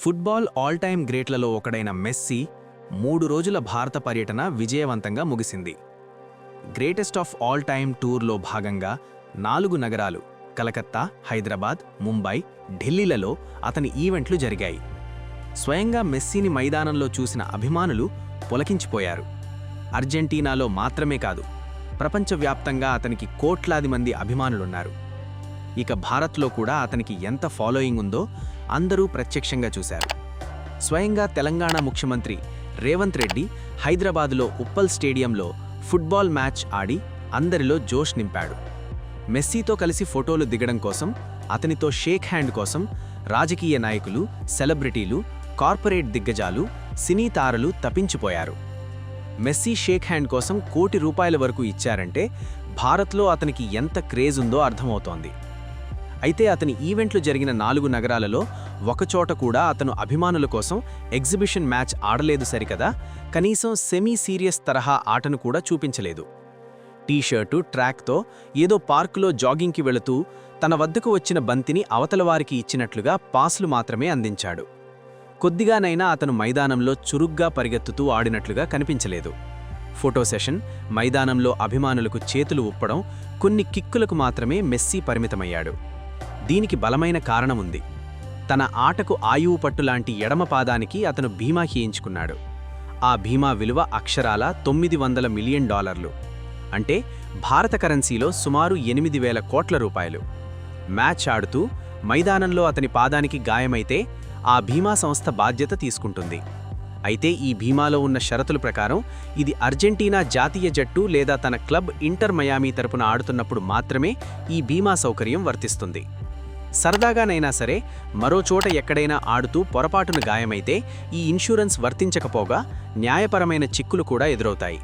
Football all time గ్రేట్లలో ఒకడైన messy 3 రోజుల భారత పర్యటన విజయవంతంగా ముగిసింది. గ్రేటెస్ట్ ఆఫ్ ఆల్ టైమ్ టూర్లో భాగంగా 4 నగరాలు కలకత్తా, హైదరాబాద్, ముంబై, ఢిల్లీలలో అతని ఈవెంట్లు జరిగాయి. స్వయంగా మెస్సీని మైదానంలో చూసిన అభిమానులు పులకించిపోయారు. అర్జెంటీనాలో మాత్రమే కాదు, ప్రపంచవ్యాప్తంగా అతనికి కోట్లాది మంది అభిమానులున్నారు. ఇక భారత్లో కూడా అతనికి ఎంత ఫాలోయింగ్ ఉందో అందరూ ప్రత్యక్షంగా చూశారు. స్వయంగా తెలంగాణ ముఖ్యమంత్రి రేవంత్ రెడ్డి హైదరాబాదులో ఉప్పల్ స్టేడియంలో ఫుట్బాల్ మ్యాచ్ ఆడి అందరిలో జోష్ నింపాడు. మెస్సీతో కలిసి ఫోటోలు దిగడం కోసం, అతనితో షేక్ హ్యాండ్ కోసం రాజకీయ నాయకులు, సెలబ్రిటీలు, కార్పొరేట్ దిగ్గజాలు, సినీ తారలు తపించిపోయారు. మెస్సీ షేక్ హ్యాండ్ కోసం ₹1 కోటి వరకు ఇచ్చారంటే భారత్లో అతనికి ఎంత క్రేజ్ ఉందో అర్థమవుతోంది. అయితే అతని ఈవెంట్లు జరిగిన 4 నగరాలలో ఒకచోట కూడా అతను అభిమానుల కోసం ఎగ్జిబిషన్ మ్యాచ్ ఆడలేదు సరికదా, కనీసం సెమీ సీరియస్ తరహా ఆటను కూడా చూపించలేదు. టీషర్టు, ట్రాక్తో ఏదో పార్కులో జాగింగ్కి వెళుతూ తన వద్దకు వచ్చిన బంతిని అవతలవారికి ఇచ్చినట్లుగా పాస్లు మాత్రమే అందించాడు. కొద్దిగానైనా అతను మైదానంలో చురుగ్గా పరిగెత్తుతూ ఆడినట్లుగా కనిపించలేదు. ఫోటో సెషన్, మైదానంలో అభిమానులకు చేతులు ఊప్పడం, కొన్ని కిక్కులకు మాత్రమే మెస్సీ పరిమితమయ్యాడు. దీనికి బలమైన కారణముంది. తన ఆటకు ఆయువు పట్టులాంటి ఎడమ పాదానికి అతను బీమా చేయించుకున్నాడు. ఆ బీమా విలువ అక్షరాల $900 మిలియన్, అంటే భారత కరెన్సీలో సుమారు 8,000 కోట్ల రూపాయలు. మ్యాచ్ ఆడుతూ మైదానంలో అతని పాదానికి గాయమైతే ఆ బీమా సంస్థ బాధ్యత తీసుకుంటుంది. అయితే ఈ బీమాలో ఉన్న షరతుల ప్రకారం ఇది అర్జెంటీనా జాతీయ జట్టు లేదా తన క్లబ్ ఇంటర్ మయామీ తరపున ఆడుతున్నప్పుడు మాత్రమే ఈ బీమా సౌకర్యం వర్తిస్తుంది. సరదాగానైనా సరే మరో చోట ఎక్కడైనా ఆడుతూ పొరపాటున గాయమైతే ఈ ఇన్సూరెన్స్ వర్తించకపోగా న్యాయపరమైన చిక్కులు కూడా ఎదురవుతాయి.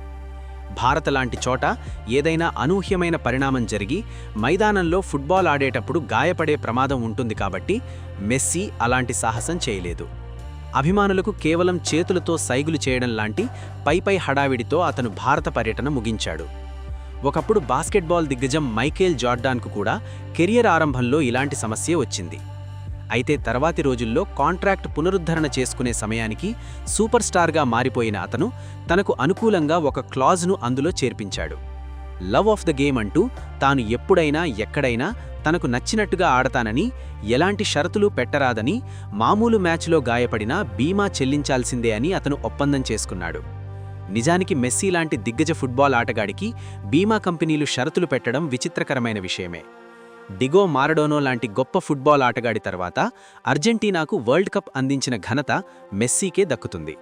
భారత లాంటి చోట ఏదైనా అనూహ్యమైన పరిణామం జరిగి మైదానంలో ఫుట్బాల్ ఆడేటప్పుడు గాయపడే ప్రమాదం ఉంటుంది కాబట్టి మెస్సీ అలాంటి సాహసం చేయలేదు. అభిమానులకు కేవలం చేతులతో సైగులు చేయడం లాంటి పైపై హడావిడితో అతను భారత పర్యటన ముగించాడు. ఒకప్పుడు బాస్కెట్బాల్ దిగ్గజం మైకేల్ జార్డాన్కు కూడా కెరియర్ ఆరంభంలో ఇలాంటి సమస్యే వచ్చింది. అయితే తర్వాతి రోజుల్లో కాంట్రాక్ట్ పునరుద్ధరణ చేసుకునే సమయానికి సూపర్ స్టార్గా మారిపోయిన అతను తనకు అనుకూలంగా ఒక క్లాజ్ను అందులో చేర్పించాడు. లవ్ ఆఫ్ ద గేమ్ అంటూ తాను ఎప్పుడైనా ఎక్కడైనా తనకు నచ్చినట్టుగా ఆడతానని, ఎలాంటి షరతులు పెట్టరాదని, మామూలు మ్యాచ్లో గాయపడినా బీమా చెల్లించాల్సిందే అని అతను ఒప్పందం చేసుకున్నాడు. నిజానికి మెస్సీ లాంటి దిగ్గజ ఫుట్బాల్ ఆటగాడికి బీమా కంపెనీలు షరతులు పెట్టడం విచిత్రకరమైన విషయమే. డిగో మారడోనో లాంటి గొప్ప ఫుట్బాల్ ఆటగాడి తర్వాత అర్జెంటీనాకు వరల్డ్ కప్ అందించిన ఘనత మెస్సీకే దక్కుతుంది.